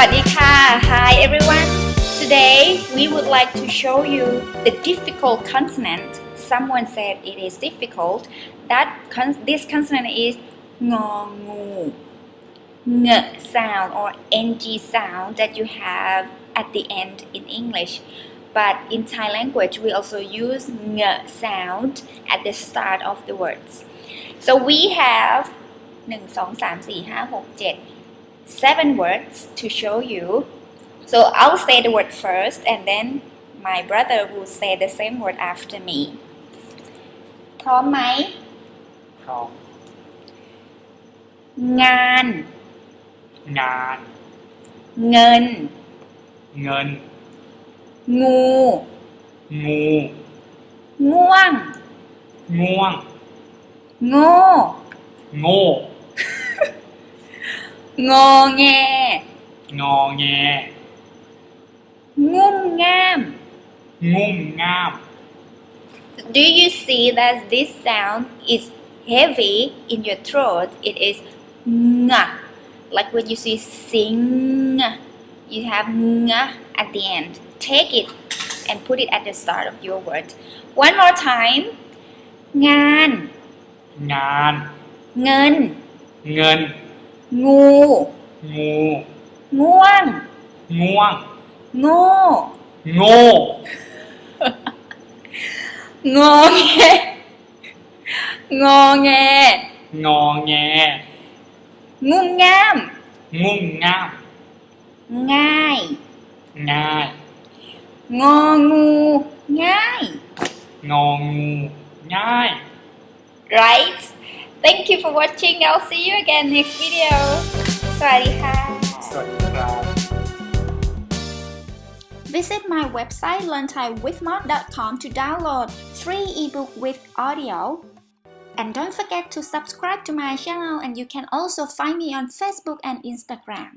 วัสดีค่ะ Hi everyone. Today we would like to show you the difficult consonant. Someone said it is difficult. This consonant is ngō ng sound or ng sound that you have at the end in English. But in Thai language we also use ng sound at the start of the words. So we have 1 2 3 4 5 6 7 7 words to show you. So I'll say the word first and then my brother will say the same word after me. พร้อมไหม พร้อม งาน งาน เงิน เงิน งู งู ง่วง ง่วง โง่ โง่ งอแง งอแง งุ่มง่าม งุ่มง่าม Do you see that this sound is heavy in your throat? It is nga. Like when you see sing, you have nga at the end. Take it and put it at the start of your word. One more time. งาน งาน เงิน เงิน งู งู ง่วง ง่วง โง่ โง่ งอแง งอแง งอแง งุ่มง่าม งุ่มง่าม ง่าย ง่าย งองูง่าย งองูง่าย Right? Thank you for watching. I'll see you again next video. สวัสดีค่ะ สวัสดีครับ Visit my website learnthaiwithmod.com to download free ebook with audio. And don't forget to subscribe to my channel, and you can also find me on Facebook and Instagram.